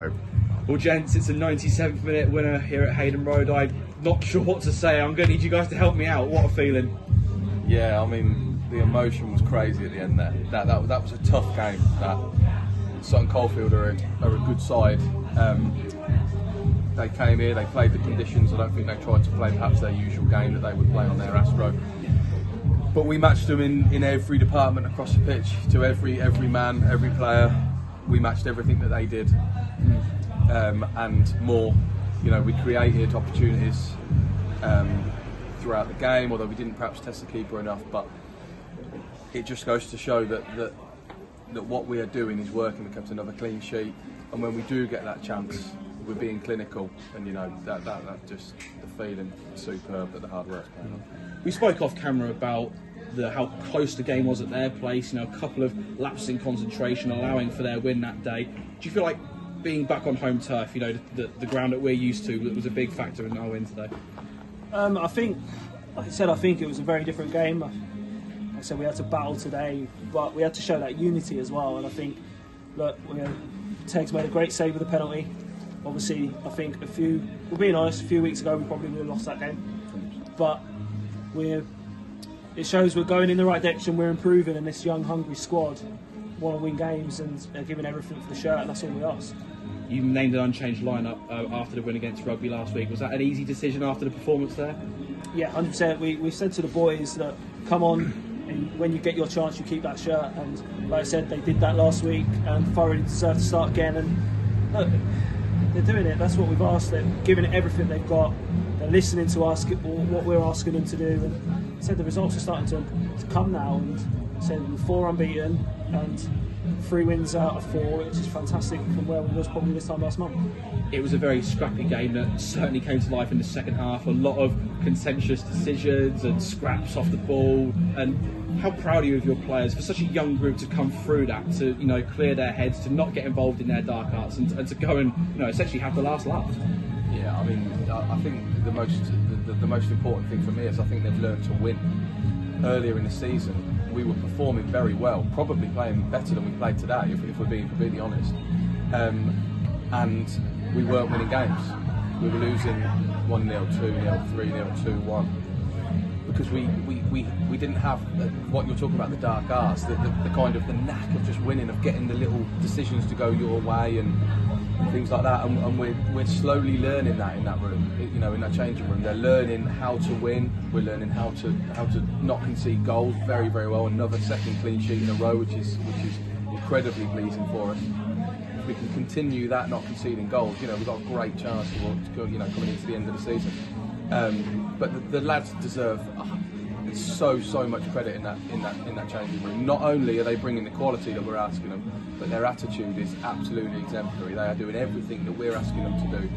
Well, gents, it's a 97th minute winner here at Hayden Road. I'm not sure what to say. I'm going to need you guys to help me out. What a feeling. Yeah, I mean, the emotion was crazy at the end there. That was a tough game. Sutton Coldfield are a good side. They came here, they played the conditions. I don't think they tried to play perhaps their usual game that they would play on their Astro. But we matched them in every department across the pitch, to every man, every player. We matched everything that they did. And more. You know, we created opportunities throughout the game, although we didn't perhaps test the keeper enough. But it just goes to show that what we are doing is working. We kept another clean sheet, and when we do get that chance, we're being clinical. And you know, that just the feeling superb that the hard work's paying off. We spoke off camera about how close the game was at their place. You know, a couple of lapses in concentration, allowing for their win that day. Do you feel like being back on home turf, you know, the ground that we're used to, was a big factor in our win today? I think, like I said, I think it was a very different game. Like I said, we had to battle today, but we had to show that unity as well. And I think, look, Teg's made a great save with the penalty. Obviously, I think we're being honest, a few weeks ago we probably would have lost that game. But it shows we're going in the right direction, we're improving, and this young, hungry squad want to win games and are giving everything for the shirt, and that's all we ask. You named an unchanged lineup after the win against Rugby last week. Was that an easy decision after the performance there? Yeah, 100%. We said to the boys that come on, and when you get your chance, you keep that shirt. And like I said, they did that last week, and thoroughly deserve to start again. And look, they're doing it. That's what we've asked. They're giving it everything they've got. They're listening to us, what we're asking them to do. And said the results are starting to come now. And said we're 4 unbeaten and 3 wins out of 4, which is fantastic from where we was probably this time last month. It was a very scrappy game that certainly came to life in the second half. A lot of contentious decisions and scraps off the ball. And how proud are you of your players for such a young group to come through that, to clear their heads, to not get involved in their dark arts, and to go and essentially have the last laugh. Yeah, I mean, I think the most important thing for me is I think they've learned to win. Earlier in the season, we were performing very well, probably playing better than we played today, if we're being completely honest. And we weren't winning games. We were losing 1-0, 2-0, 3-0, 2-1. Because we didn't have what you're talking about, the dark arts, the kind of the knack of just winning, of getting the little decisions to go your way and things like that. And we're slowly learning that in that room, in that changing room. They're learning how to win. We're learning how to not concede goals very, very well. Another second clean sheet in a row, which is incredibly pleasing for us. If we can continue that, not conceding goals, we've got a great chance to coming into the end of the season. But the lads deserve so much credit in that changing room. Not only are they bringing the quality that we're asking them, but their attitude is absolutely exemplary. They are doing everything that we're asking them to do.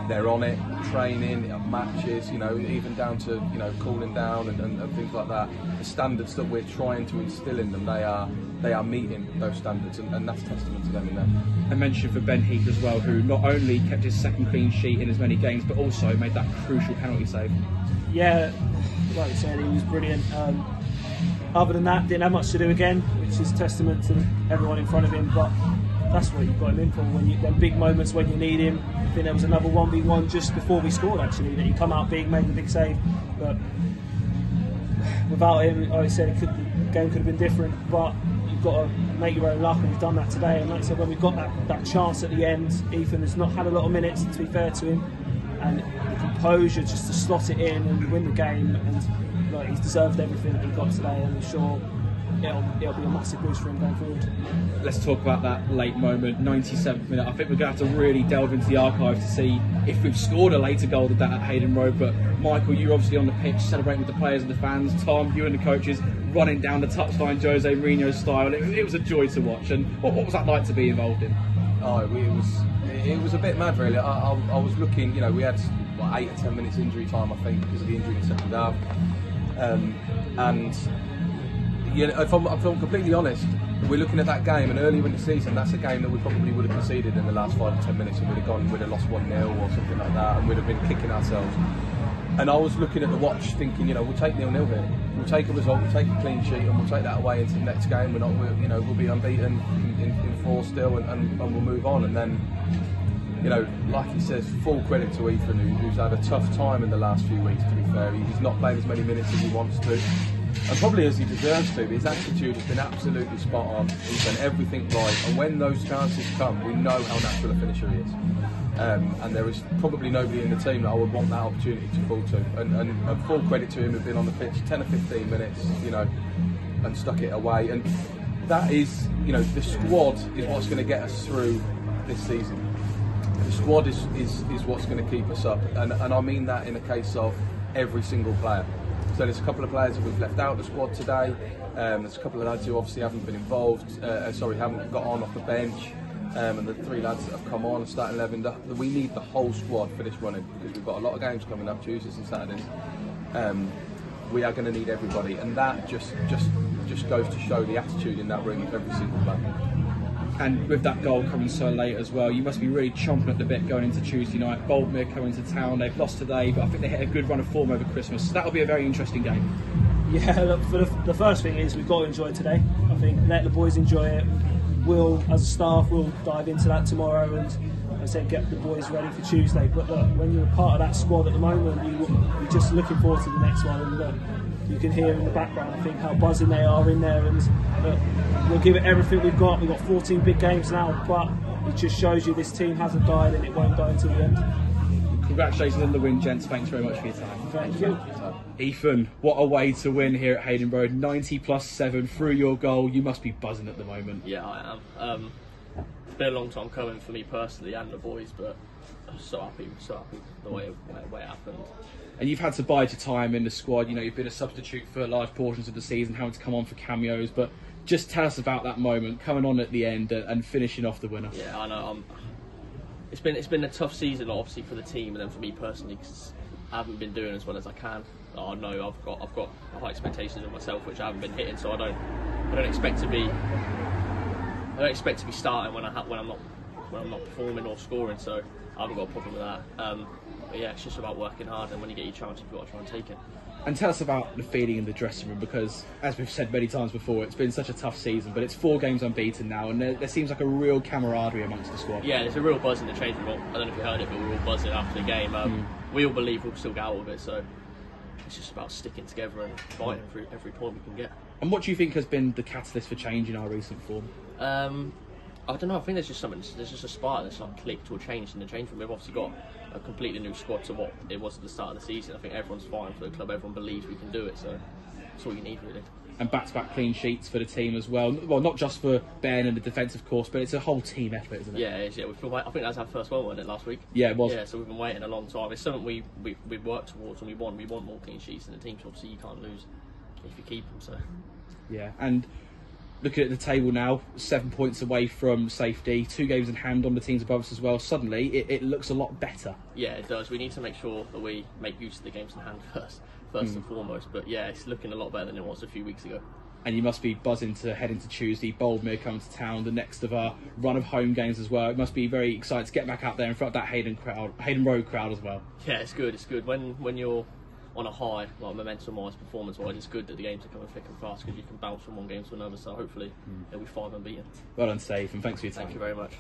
They're on it, training, matches, even down to cooling down and things like that. The standards that we're trying to instill in them, they are meeting those standards, and that's testament to them in there. I mentioned for Ben Heath as well, who not only kept his second clean sheet in as many games, but also made that crucial penalty save. Yeah, like you said, he was brilliant. Other than that, didn't have much to do again, which is testament to everyone in front of him. But that's what you've got him in for. Them big moments when you need him. I think there was another 1v1 just before we scored, actually, that he come out big, made the big save. But without him, like I said, the game could have been different. But you've got to make your own luck, and we've done that today. And like I said, when we got that chance at the end, Ethan has not had a lot of minutes, to be fair to him, and the composure just to slot it in and win the game, and he's deserved everything that he got today, and I'm sure it'll be a massive boost for him going forward. Let's talk about that late moment, 97th minute. I think we're going to have to really delve into the archive to see if we've scored a later goal than that at Hayden Road. But Michael, you're obviously on the pitch celebrating with the players and the fans. Tom, you and the coaches running down the touchline Jose Mourinho style. It was a joy to watch. And what was that like to be involved in? Oh, it was a bit mad, really. I was looking, we had 8 or 10 minutes injury time, I think, because of the injury in the second half. And if I'm completely honest, we're looking at that game, and earlier in the season, that's a game that we probably would have conceded in the last 5 or 10 minutes, and we'd have lost 1-0 or something like that, and we'd have been kicking ourselves. And I was looking at the watch, thinking, we'll take 0-0 here. We'll take a result, we'll take a clean sheet, and we'll take that away into the next game. We'll be unbeaten in 4 still, and we'll move on. And then you know, like he says, full credit to Ethan, who's had a tough time in the last few weeks, to be fair. He's not played as many minutes as he wants to, and probably as he deserves to, but his attitude has been absolutely spot on. He's done everything right, and when those chances come, we know how natural a finisher he is. And there is probably nobody in the team that I would want that opportunity to fall to. And a full credit to him have been on the pitch 10 or 15 minutes, you know, and stuck it away. And that is, you know, the squad is what's going to get us through this season. The squad is what's going to keep us up, and I mean that in a case of every single player. So there's a couple of players that we've left out of the squad today. There's a couple of lads who obviously haven't been involved, haven't got on off the bench, and the 3 lads that have come on and starting 11. We need the whole squad for this running, because we've got a lot of games coming up, Tuesdays and Saturdays. We are going to need everybody, and that just goes to show the attitude in that room of every single player. And with that goal coming so late as well, you must be really chomping at the bit going into Tuesday night. Boldmere coming to town, they've lost today, but I think they hit a good run of form over Christmas, so that'll be a very interesting game. Yeah, look, for the first thing is we've got to enjoy today. I think let the boys enjoy it. We'll, as a staff, we'll dive into that tomorrow and, as I said, get the boys ready for Tuesday. But look, when you're a part of that squad at the moment, you're just looking forward to the next one. And look, you can hear in the background, I think, how buzzing they are in there. And look, we'll give it everything we've got. We've got 14 big games now, but it just shows you this team hasn't died and it won't die until the end. Congratulations on the win, gents. Thanks very much for your time. Thank you. Ethan, what a way to win here at Hayden Road. 90+7 through your goal. You must be buzzing at the moment. Yeah, I am. It's been a long time coming for me personally and the boys, but I'm so happy the way it happened. And you've had to bide your time in the squad. You know, you've been a substitute for large portions of the season, having to come on for cameos. But just tell us about that moment, coming on at the end and finishing off the winner. Yeah, I know. It's been a tough season, obviously, for the team, and then for me personally, because I haven't been doing as well as I can. I know I've got high expectations of myself, which I haven't been hitting. So I don't expect to be starting when I'm not performing or scoring. So I haven't got a problem with that. But yeah, it's just about working hard, and when you get your chance, you've got to try and take it. And tell us about the feeling in the dressing room, because, as we've said many times before, it's been such a tough season, but it's 4 games unbeaten now, and there seems like a real camaraderie amongst the squad. Yeah, there's a real buzz in the changing room. I don't know if you heard it, but we're all buzzing after the game. We all believe we'll still get out of it, so it's just about sticking together and fighting for every point we can get. And what do you think has been the catalyst for change in our recent form? I don't know. I think there's just a spark, there's some clicked or changed in the change room. We've obviously got a completely new squad to what it was at the start of the season. I think everyone's fighting for the club. Everyone believes we can do it. So that's all you need, really. And back-to-back clean sheets for the team as well. Well, not just for Ben and the defence, of course, but it's a whole team effort, isn't it? Yeah, it is. Yeah, I think that's our first one, wasn't it, last week? Yeah, it was. Yeah, so we've been waiting a long time. It's something we worked towards, and we want more clean sheets in the team. So obviously you can't lose if you keep them. So yeah, and looking at the table now, 7 points away from safety, 2 games in hand on the teams above us as well. Suddenly, it looks a lot better. Yeah, it does. We need to make sure that we make use of the games in hand first and foremost. But yeah, it's looking a lot better than it was a few weeks ago. And you must be buzzing to head into Tuesday. Boldmere come to town, the next of our run of home games as well. It must be very exciting to get back out there in front of that Hayden Road crowd as well. Yeah, it's good. It's good when you're on a high, like momentum-wise, performance-wise. It's good that the games are coming thick and fast, because you can bounce from one game to another. So hopefully it'll be 5 unbeaten. Well done, Steve, and thanks for your time. Thank you very much.